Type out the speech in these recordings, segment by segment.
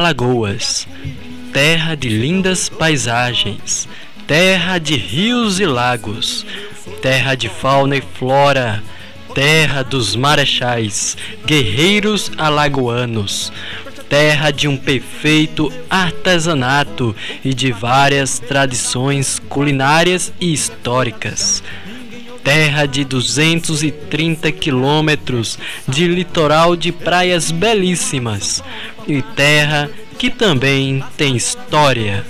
Alagoas, terra de lindas paisagens, terra de rios e lagos, terra de fauna e flora, terra dos marechais, guerreiros alagoanos, terra de um perfeito artesanato e de várias tradições culinárias e históricas. Terra de 230 quilômetros de litoral de praias belíssimas e terra que também tem história.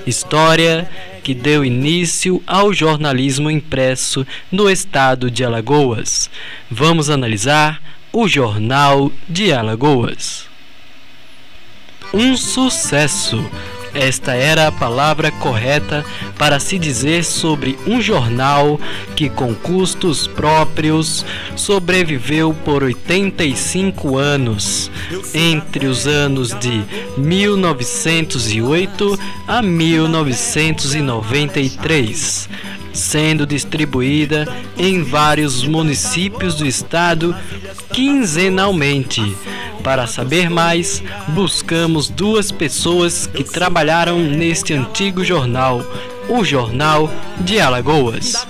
História que deu início ao jornalismo impresso do estado de Alagoas. Vamos analisar o Jornal de Alagoas. Um sucesso. Esta era a palavra correta para se dizer sobre um jornal que, com custos próprios, sobreviveu por 85 anos, entre os anos de 1908 a 1993, sendo distribuída em vários municípios do estado quinzenalmente. Para saber mais, buscamos duas pessoas que trabalharam neste antigo jornal, o Jornal de Alagoas.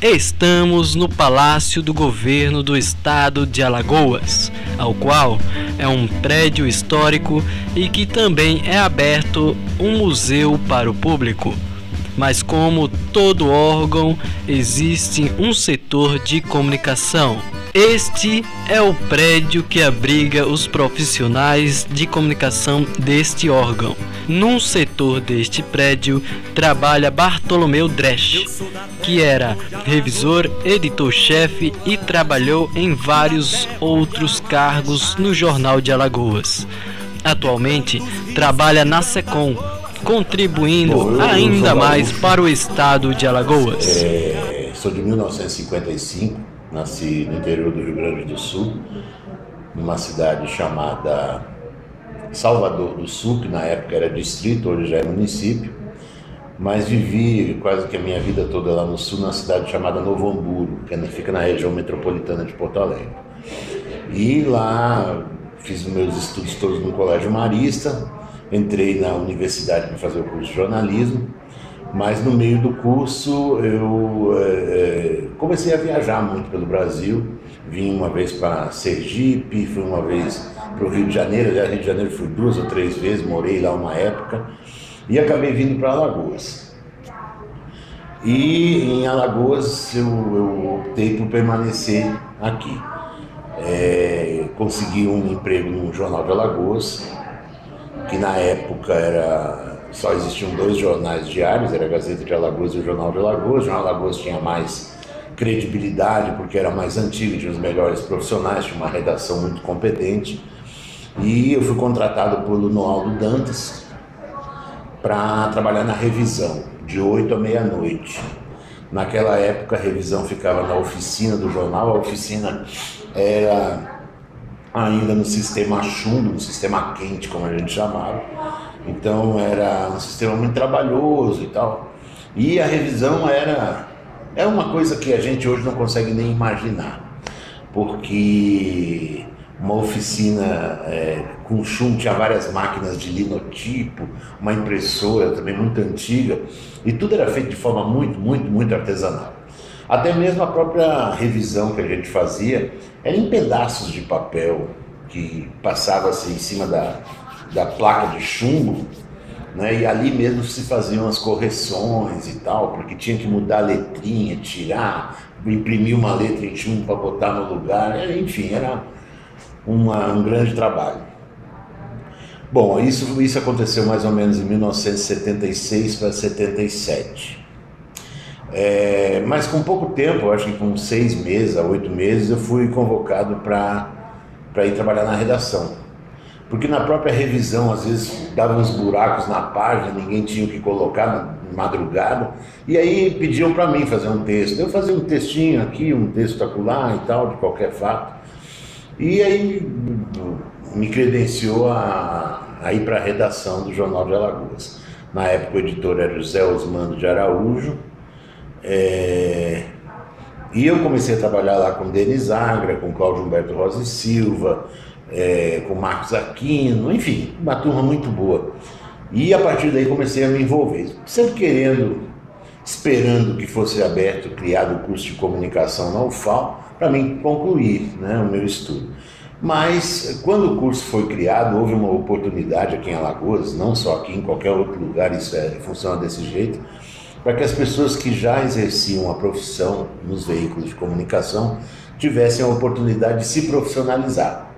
Estamos no Palácio do Governo do Estado de Alagoas, ao qual é um prédio histórico e que também é aberto um museu para o público. Mas como todo órgão, existe um setor de comunicação. Este é o prédio que abriga os profissionais de comunicação deste órgão. Num setor deste prédio trabalha Bartolomeu Dresch, que era revisor, editor-chefe e trabalhou em vários outros cargos no Jornal de Alagoas. Atualmente trabalha na SECOM, contribuindo ainda mais para o estado de Alagoas. Sou de 1955, nasci no interior do Rio Grande do Sul, numa cidade chamada Salvador do Sul, que na época era distrito, hoje já é município, mas vivi quase que a minha vida toda lá no sul, na cidade chamada Novo Hamburgo, que fica na região metropolitana de Porto Alegre. E lá fiz meus estudos todos no Colégio Marista, entrei na universidade para fazer o curso de jornalismo, mas no meio do curso eu comecei a viajar muito pelo Brasil. Vim uma vez para Sergipe, fui uma vez para o Rio de Janeiro. Aliás, Rio de Janeiro fui 2 ou 3 vezes, morei lá uma época e acabei vindo para Alagoas. E em Alagoas eu optei por permanecer aqui. Consegui um emprego no Jornal de Alagoas, que na época só existiam 2 jornais diários, era a Gazeta de Alagoas e o Jornal de Alagoas. O Jornal de Alagoas tinha mais credibilidade porque era mais antigo, tinha os melhores profissionais, tinha uma redação muito competente. E eu fui contratado por Lunoaldo Dantas para trabalhar na revisão, de 8 à meia-noite. Naquela época a revisão ficava na oficina do jornal, a oficina era ainda no sistema chumbo, no sistema quente, como a gente chamava. Então era um sistema muito trabalhoso e tal. E a revisão é uma coisa que a gente hoje não consegue nem imaginar, porque uma oficina com chumbo tinha várias máquinas de linotipo, uma impressora também muito antiga, e tudo era feito de forma muito artesanal. Até mesmo a própria revisão que a gente fazia era em pedaços de papel que passava-se em cima da placa de chumbo, né? E ali mesmo se faziam as correções e tal, porque tinha que mudar a letrinha, tirar, imprimir uma letra em chumbo para botar no lugar, enfim, era um grande trabalho. Bom, isso aconteceu mais ou menos em 1976 para 77. Mas com pouco tempo, acho que com 6 meses a 8 meses, eu fui convocado para ir trabalhar na redação. Porque na própria revisão, às vezes, dava uns buracos na página, ninguém tinha o que colocar na madrugada, e aí pediam para mim fazer um texto. Eu fazia um textinho aqui, um texto acolá e tal, de qualquer fato. E aí me credenciou a ir para a redação do Jornal de Alagoas. Na época o editor era José Osmando de Araújo, e eu comecei a trabalhar lá com Denis Agra, com Cláudio Humberto Rosa e Silva, com Marcos Aquino, enfim, uma turma muito boa. E a partir daí comecei a me envolver, sempre esperando que fosse aberto, criado o curso de comunicação na UFAL, para mim concluir, né, o meu estudo. Mas quando o curso foi criado, houve uma oportunidade aqui em Alagoas, não só aqui, em qualquer outro lugar, isso funciona desse jeito, para que as pessoas que já exerciam a profissão nos veículos de comunicação tivessem a oportunidade de se profissionalizar.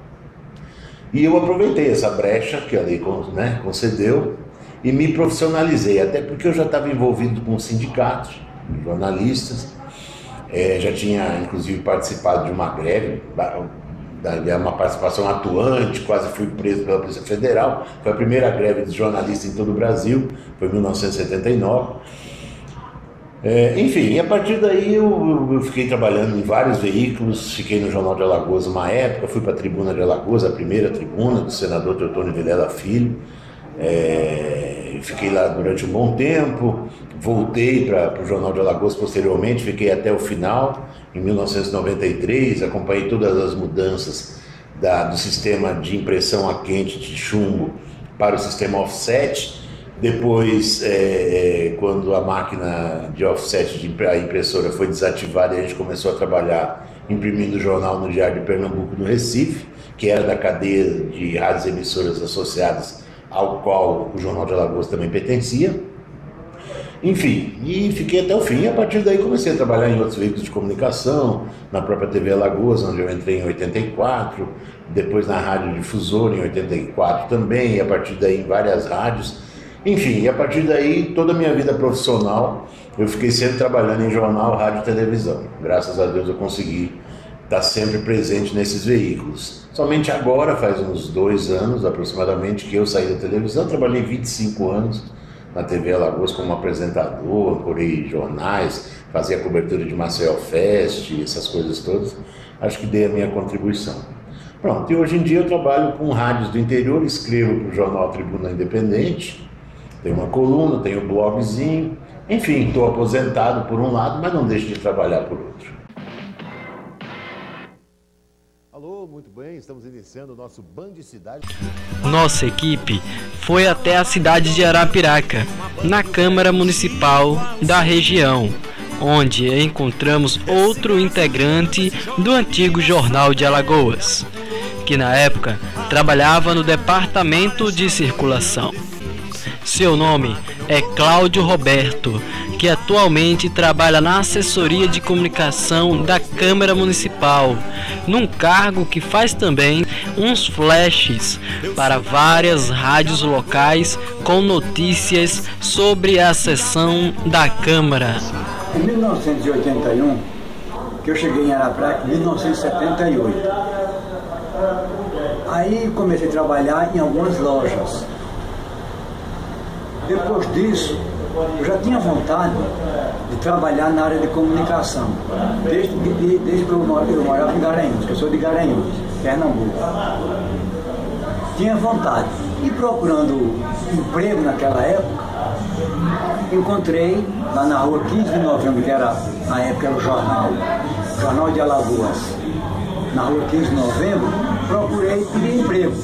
E eu aproveitei essa brecha que a lei, né, concedeu e me profissionalizei, até porque eu já estava envolvido com sindicatos, jornalistas, já tinha inclusive participado de uma greve, uma participação atuante, quase fui preso pela Polícia Federal, foi a primeira greve de jornalista em todo o Brasil, foi em 1979. Enfim, e a partir daí eu fiquei trabalhando em vários veículos, fiquei no Jornal de Alagoas uma época, fui para a Tribuna de Alagoas, a primeira tribuna do senador Teotônio Vilela Filho, fiquei lá durante um bom tempo, voltei para o Jornal de Alagoas posteriormente, fiquei até o final, em 1993, acompanhei todas as mudanças do sistema de impressão a quente de chumbo para o sistema offset. Depois, quando a máquina de offset, a impressora foi desativada, a gente começou a trabalhar imprimindo o jornal no Diário de Pernambuco, no Recife, que era da cadeia de rádios emissoras associadas ao qual o Jornal de Alagoas também pertencia. Enfim, e fiquei até o fim. E a partir daí comecei a trabalhar em outros veículos de comunicação, na própria TV Alagoas, onde eu entrei em 84, depois na Rádio Difusora em 84 também, e a partir daí em várias rádios. Enfim, e a partir daí, toda a minha vida profissional, eu fiquei sempre trabalhando em jornal, rádio e televisão. Graças a Deus eu consegui estar sempre presente nesses veículos. Somente agora, faz uns 2 anos aproximadamente, que eu saí da televisão, trabalhei 25 anos na TV Alagoas como apresentador, ancorei jornais, fazia cobertura de Maceió Fest, essas coisas todas. Acho que dei a minha contribuição. Pronto, e hoje em dia eu trabalho com rádios do interior, escrevo para o jornal Tribuna Independente, tenho uma coluna, tenho um blogzinho, enfim, estou aposentado por um lado, mas não deixo de trabalhar por outro. Alô, muito bem, estamos iniciando o nosso Band Cidade. Nossa equipe foi até a cidade de Arapiraca, na Câmara Municipal da região, onde encontramos outro integrante do antigo Jornal de Alagoas, que na época trabalhava no Departamento de Circulação. Seu nome é Cláudio Roberto, que atualmente trabalha na assessoria de comunicação da Câmara Municipal, num cargo que faz também uns flashes para várias rádios locais com notícias sobre a sessão da Câmara. Em 1981, que eu cheguei em Arapiraca, em 1978, aí comecei a trabalhar em algumas lojas. Depois disso, eu já tinha vontade de trabalhar na área de comunicação, desde que eu morava em Garanhuns, que eu sou de Garanhuns, Pernambuco. Tinha vontade. E procurando emprego naquela época, encontrei lá na rua 15 de novembro, que era, na época era o Jornal de Alagoas, na rua 15 de novembro, procurei pedir emprego.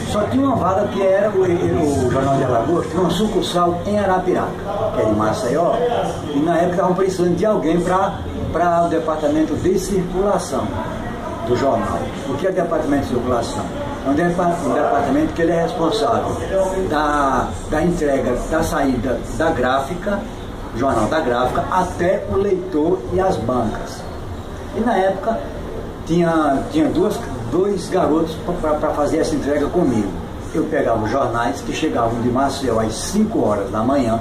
Só tinha uma vaga que era o Jornal de Alagoas, tinha uma sucursal em Arapiraca, que é de Maceió, e na época estavam precisando de alguém para o departamento de circulação do jornal. O que é departamento de circulação? É um departamento que ele é responsável da entrega, da saída da gráfica, jornal da gráfica, até o leitor e as bancas. E na época tinha dois garotos para fazer essa entrega comigo. Eu pegava os jornais que chegavam de Maceió às 5 horas da manhã,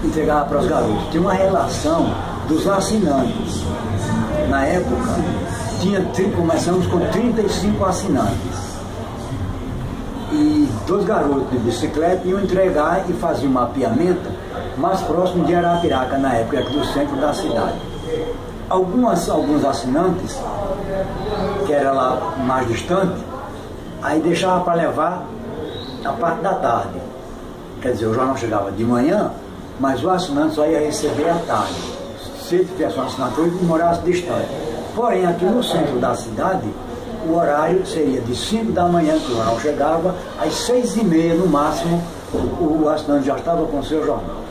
entregava para os garotos. Tinha uma relação dos assinantes. Na época, começamos com 35 assinantes. E 2 garotos de bicicleta iam entregar e fazer um mapeamento mais próximo de Arapiraca, na época, aqui do centro da cidade. Alguns assinantes, que era lá mais distante, aí deixava para levar a parte da tarde. Quer dizer, o jornal chegava de manhã, mas o assinante só ia receber à tarde. Se ele tivesse uma assinatura, ele morasse distante. Porém, aqui no centro da cidade, o horário seria de 5 da manhã, que o jornal chegava, às 6h30 no máximo, o assinante já estava com o seu jornal.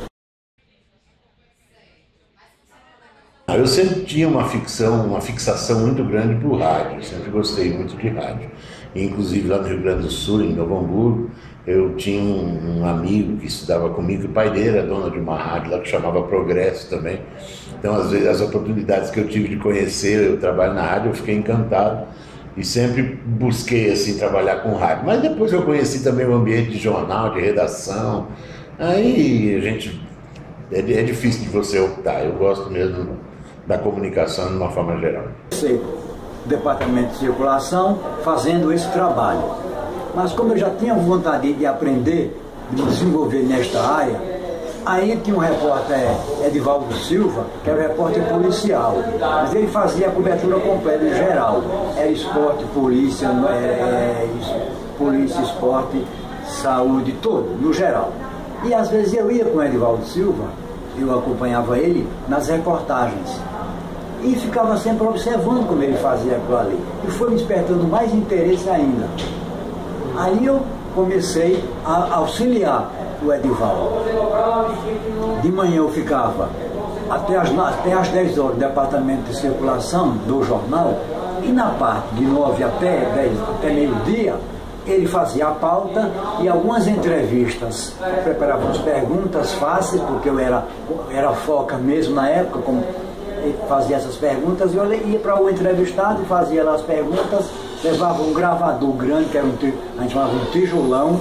Eu sempre tinha uma fixação muito grande para o rádio, eu sempre gostei muito de rádio. Inclusive lá no Rio Grande do Sul, em Novo Hamburgo, eu tinha um amigo que estudava comigo, o pai dele era dono de uma rádio lá que chamava Progresso também. Então, às vezes, as oportunidades que eu tive de conhecer o trabalho na rádio, eu fiquei encantado e sempre busquei assim, trabalhar com rádio. Mas depois eu conheci também o ambiente de jornal, de redação, aí a gente... É difícil de você optar, eu gosto mesmo da comunicação de uma forma geral. Sei, departamento de circulação, fazendo esse trabalho. Mas como eu já tinha vontade de aprender, de me desenvolver nesta área, aí tinha um repórter, Edivaldo Silva, que era repórter policial. Mas ele fazia a cobertura completa em geral. Era esporte, polícia, polícia, esporte, saúde, tudo, no geral. E às vezes eu ia com o Edivaldo Silva, eu acompanhava ele nas reportagens. E ficava sempre observando como ele fazia aquilo ali. E foi me despertando mais interesse ainda. Aí eu comecei a auxiliar o Edivaldo. De manhã eu ficava até às 10 horas no departamento de circulação do jornal. E na parte de 9 até meio-dia, ele fazia a pauta e algumas entrevistas. Eu preparava umas perguntas fáceis, porque eu era foca mesmo na época, como ele fazia essas perguntas, e eu ia para o entrevistado e fazia lá as perguntas, levava um gravador grande, que era a gente chamava um tijolão,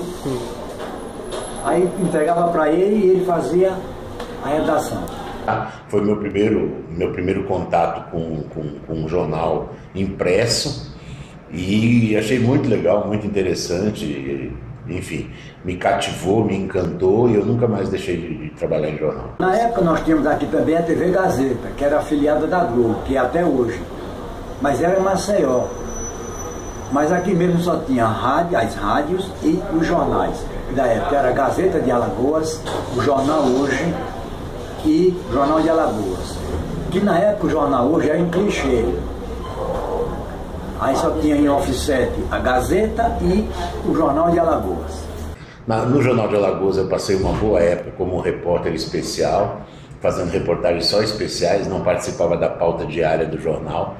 aí entregava para ele e ele fazia a redação. Foi meu primeiro contato com um jornal impresso e achei muito legal, muito interessante. Enfim, me cativou, me encantou e eu nunca mais deixei de trabalhar em jornal. Na época nós tínhamos aqui também a TV Gazeta, que era afiliada da Globo, que é até hoje, mas era em Maceió. Mas aqui mesmo só tinha as rádios e os jornais. Da época era a Gazeta de Alagoas, o Jornal Hoje e o Jornal de Alagoas. Que na época o Jornal Hoje era em clichê. Aí só tinha em offset a Gazeta e o Jornal de Alagoas. No Jornal de Alagoas eu passei uma boa época como repórter especial, fazendo reportagens só especiais, não participava da pauta diária do jornal.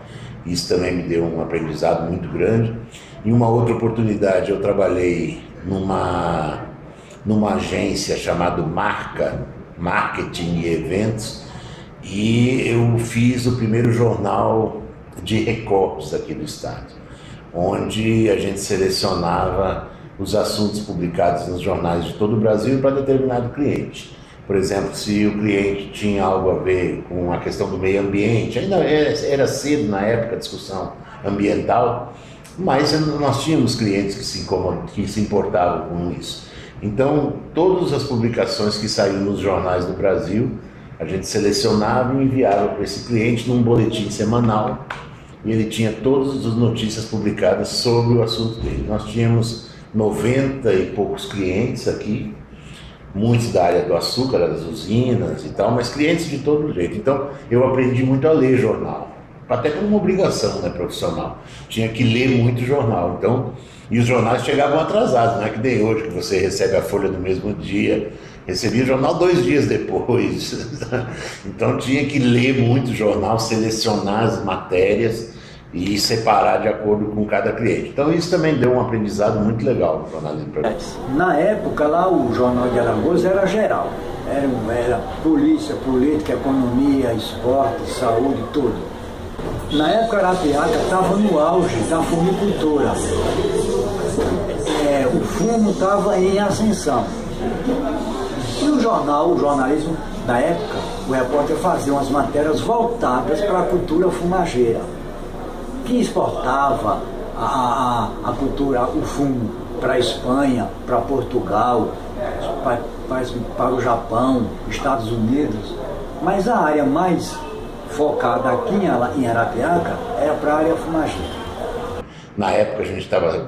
Isso também me deu um aprendizado muito grande. Em uma outra oportunidade eu trabalhei numa agência chamada Marketing e Eventos, e eu fiz o primeiro jornal de recortes aqui do estado, onde a gente selecionava os assuntos publicados nos jornais de todo o Brasil para determinado cliente. Por exemplo, se o cliente tinha algo a ver com a questão do meio ambiente, ainda era cedo na época a discussão ambiental, mas nós tínhamos clientes que se importavam com isso. Então, todas as publicações que saíam nos jornais do Brasil, a gente selecionava e enviava para esse cliente num boletim semanal, e ele tinha todas as notícias publicadas sobre o assunto dele. Nós tínhamos 90 e poucos clientes aqui, muitos da área do açúcar, das usinas e tal, mas clientes de todo jeito. Então, eu aprendi muito a ler jornal, até como uma obrigação, né, profissional. Tinha que ler muito jornal. Então, e os jornais chegavam atrasados, não é que nem hoje, que você recebe a folha no mesmo dia. Recebia o jornal 2 dias depois. Então tinha que ler muito jornal, selecionar as matérias e separar de acordo com cada cliente. Então isso também deu um aprendizado muito legal no jornalismo. Na época lá o Jornal de Alagoas era geral. Era polícia, política, economia, esporte, saúde, tudo. Na época Arapiraca estava no auge da fumicultura. O fumo estava em ascensão. E o jornalismo da época, o repórter fazia umas matérias voltadas para a cultura fumageira, que exportava a cultura, o fumo, para a Espanha, para Portugal, para o Japão, Estados Unidos. Mas a área mais focada aqui em Arapiraca era para a área fumageira. Na época,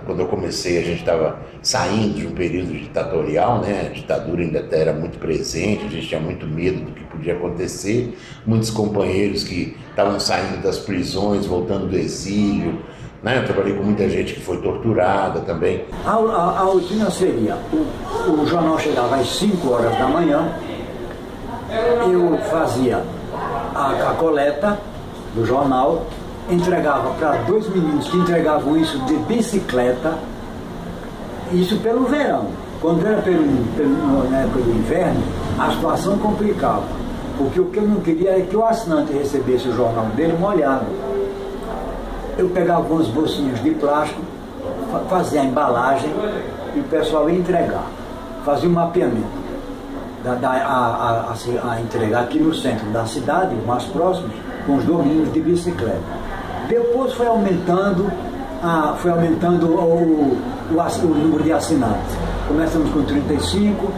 quando eu comecei, a gente estava saindo de um período ditatorial, né? A ditadura ainda era muito presente, a gente tinha muito medo do que podia acontecer. Muitos companheiros que estavam saindo das prisões, voltando do exílio, né? Eu trabalhei com muita gente que foi torturada também. A rotina seria, o jornal chegava às 5 horas da manhã, eu fazia a coleta do jornal, entregava para 2 meninos que entregavam isso de bicicleta, isso pelo verão. Quando era na época do inverno, a situação complicava, porque o que eu não queria era que o assinante recebesse o jornal dele molhado. Eu pegava umas bolsinhas de plástico, fazia a embalagem e o pessoal ia entregar. Fazia um mapeamento, a entregar aqui no centro da cidade, mais próximo, com os domínios de bicicleta. Depois foi aumentando o número de assinantes. Começamos com 35,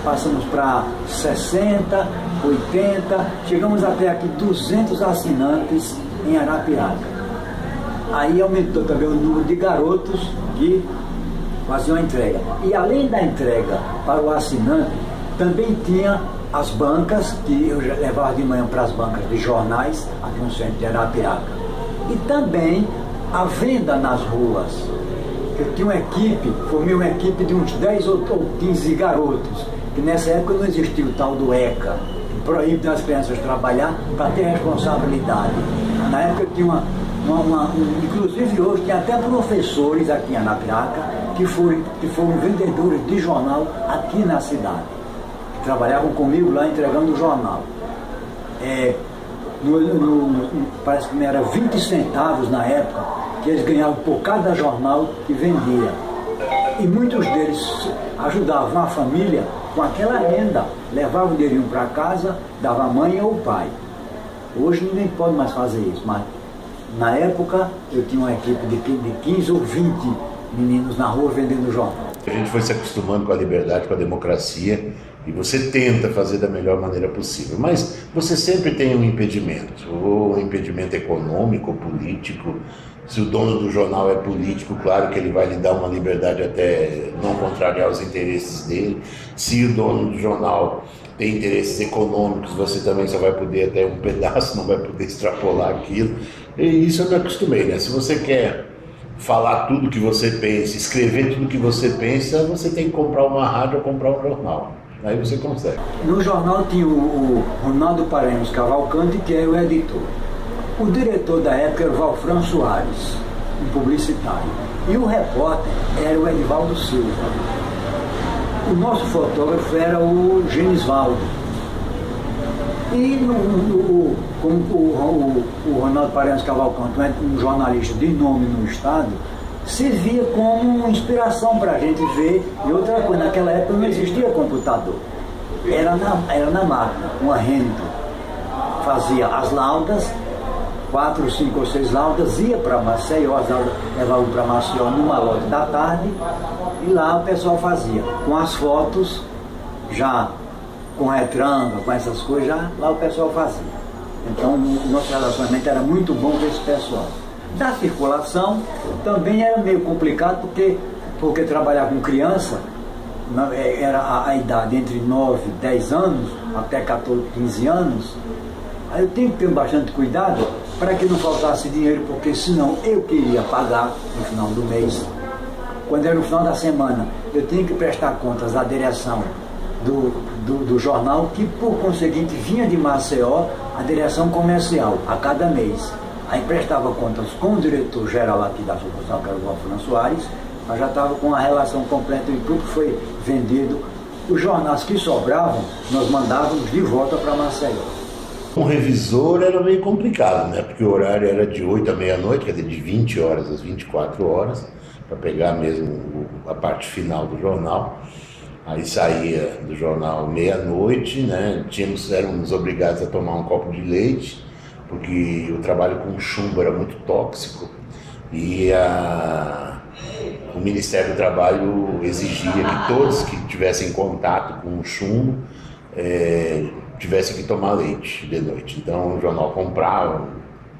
passamos para 60, 80, chegamos até aqui 200 assinantes em Arapiraca. Aí aumentou também o número de garotos que faziam a entrega. E além da entrega para o assinante, também tinha as bancas, que eu levava de manhã para as bancas de jornais, aqui no centro de Arapiraca. E também a venda nas ruas. Eu tinha uma equipe, formei uma equipe de uns 10 ou 15 garotos, que nessa época não existia o tal do ECA, que proíbe as crianças trabalhar para ter responsabilidade. Na época tinha inclusive hoje tem até professores aqui em Arapiraca que foram vendedores de jornal aqui na cidade, que trabalhavam comigo lá entregando o jornal. Parece que era 20 centavos na época que eles ganhavam por cada jornal que vendia. E muitos deles ajudavam a família com aquela renda, levavam o dinheirinho para casa, dava a mãe ou o pai. Hoje ninguém pode mais fazer isso, mas na época eu tinha uma equipe de 15 ou 20 meninos na rua vendendo jornal. A gente foi se acostumando com a liberdade, com a democracia, e você tenta fazer da melhor maneira possível. Mas você sempre tem um impedimento, ou um impedimento econômico, ou político. Se o dono do jornal é político, claro que ele vai lhe dar uma liberdade até não contrariar os interesses dele. Se o dono do jornal tem interesses econômicos, você também só vai poder até um pedaço, não vai poder extrapolar aquilo. E isso eu me acostumei, né? Se você quer falar tudo que você pensa, escrever tudo que você pensa, você tem que comprar uma rádio ou comprar um jornal. Aí você consegue. No jornal tinha o Ronaldo Paranhos Cavalcante, que era o editor. O diretor da época era o Valfran Soares, um publicitário. E o repórter era o Edivaldo Silva. O nosso fotógrafo era o Genisvaldo. E como o Ronaldo Paranhos Cavalcante, um jornalista de nome no estado, servia como uma inspiração para a gente ver. E outra coisa, naquela época não existia computador. Era na máquina, uma Renito. Fazia as laudas, 4, 5 ou 6 laudas, ia para Maceió, as laudas levavam para Maceió numa lote da tarde, e lá o pessoal fazia, com as fotos, já com retranca, com essas coisas, já lá o pessoal fazia. Então o nosso relacionamento era muito bom com esse pessoal. Da circulação também era meio complicado, porque trabalhar com criança, era a idade entre 9 e 10 anos, até 14, 15 anos, aí eu tenho que ter bastante cuidado para que não faltasse dinheiro, porque senão eu queria pagar no final do mês. Quando era no final da semana, eu tinha que prestar contas à direção do jornal, que por conseguinte vinha de Maceió, a direção comercial, a cada mês. Aí prestava contas com o diretor-geral aqui da sucursal, que era o Valfran Soares, mas já estava com a relação completa e tudo foi vendido. Os jornais que sobravam, nós mandávamos de volta para Maceió. Um revisor era meio complicado, né? Porque o horário era de 8 à meia-noite, quer dizer, de 20 horas às 24 horas, para pegar mesmo a parte final do jornal. Aí saía do jornal meia-noite, né? Éramos obrigados a tomar um copo de leite, porque o trabalho com chumbo era muito tóxico e o Ministério do Trabalho exigia que todos que tivessem contato com o chumbo tivessem que tomar leite de noite. Então o jornal comprava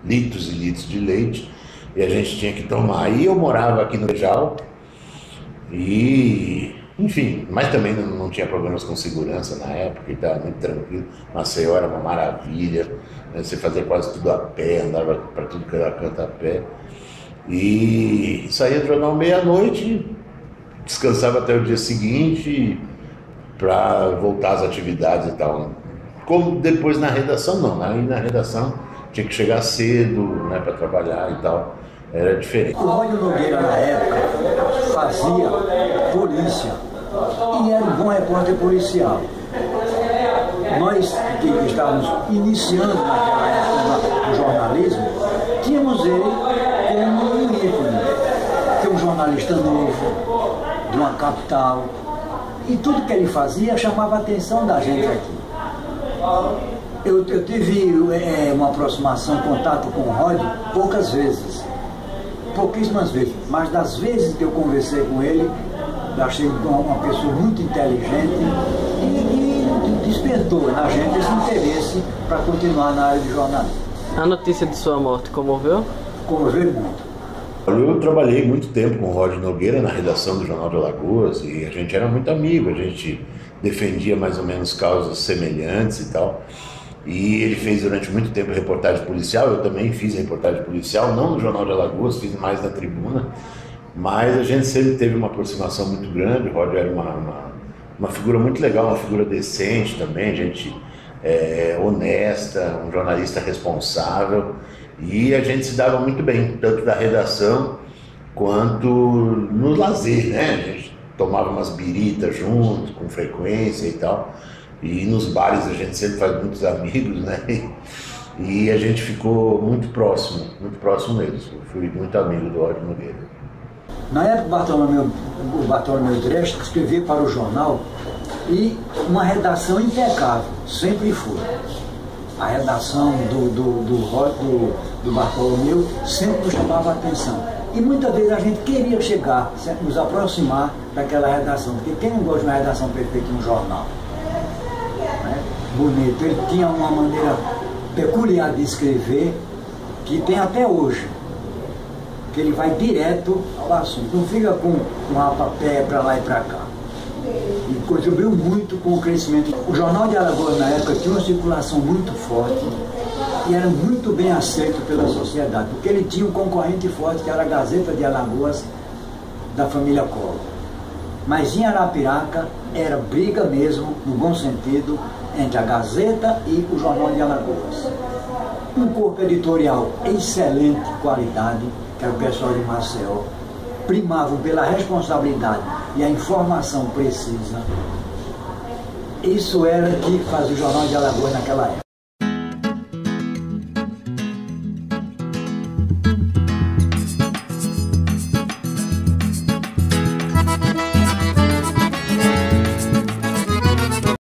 litros e litros de leite e a gente tinha que tomar. E eu morava aqui no Lejal e, enfim, mas também não tinha problemas com segurança na época, estava muito tranquilo. Maceió era uma maravilha, né? Você fazia quase tudo a pé, andava para tudo que era canto a pé. E saía do jornal meia-noite, descansava até o dia seguinte para voltar às atividades e tal. Como depois na redação, não. Aí na redação tinha que chegar cedo, né, para trabalhar e tal. Era diferente. O Rôdio Nogueira, na época, fazia polícia e era um bom repórter policial. Nós que estávamos iniciando naquela época no jornalismo, tínhamos ele como um ícone, que é um jornalista novo, de uma capital, e tudo que ele fazia chamava a atenção da gente aqui. Eu tive uma aproximação, contato com o Rôdio poucas vezes, pouquíssimas vezes, mas das vezes que eu conversei com ele, eu achei uma pessoa muito inteligente e despertou na gente esse interesse para continuar na área de jornalismo. A notícia de sua morte comoveu? Comoveu muito. Eu trabalhei muito tempo com o Rôdio Nogueira na redação do Jornal de Alagoas e a gente era muito amigo, a gente defendia mais ou menos causas semelhantes e tal. E ele fez durante muito tempo reportagem policial, eu também fiz reportagem policial, não no Jornal de Alagoas, fiz mais na Tribuna, mas a gente sempre teve uma aproximação muito grande. O Rôdio era uma figura muito legal, uma figura decente também, gente honesta, um jornalista responsável, e a gente se dava muito bem, tanto da redação quanto no lazer, né? A gente tomava umas biritas junto, com frequência e tal. E nos bares a gente sempre faz muitos amigos, né? E a gente ficou muito próximo mesmo. Eu fui muito amigo do Rôdio Nogueira. Na época, o Bartolomeu Dresch escrevia para o jornal e uma redação impecável, sempre foi. A redação do Bartolomeu sempre nos chamava a atenção. E muitas vezes a gente queria chegar, nos aproximar daquela redação, porque quem não gosta de uma redação perfeita em um jornal? Bonito. Ele tinha uma maneira peculiar de escrever que tem até hoje, que ele vai direto ao assunto, não fica com rapapé para lá e para cá. E contribuiu muito com o crescimento. O Jornal de Alagoas na época tinha uma circulação muito forte e era muito bem aceito pela sociedade, porque ele tinha um concorrente forte que era a Gazeta de Alagoas da família Collor. Mas em Arapiraca era briga mesmo, no bom sentido, entre a Gazeta e o Jornal de Alagoas. Um corpo editorial excelente qualidade, que era o pessoal de Maceió, primavam pela responsabilidade e a informação precisa. Isso era o que fazia o Jornal de Alagoas naquela época.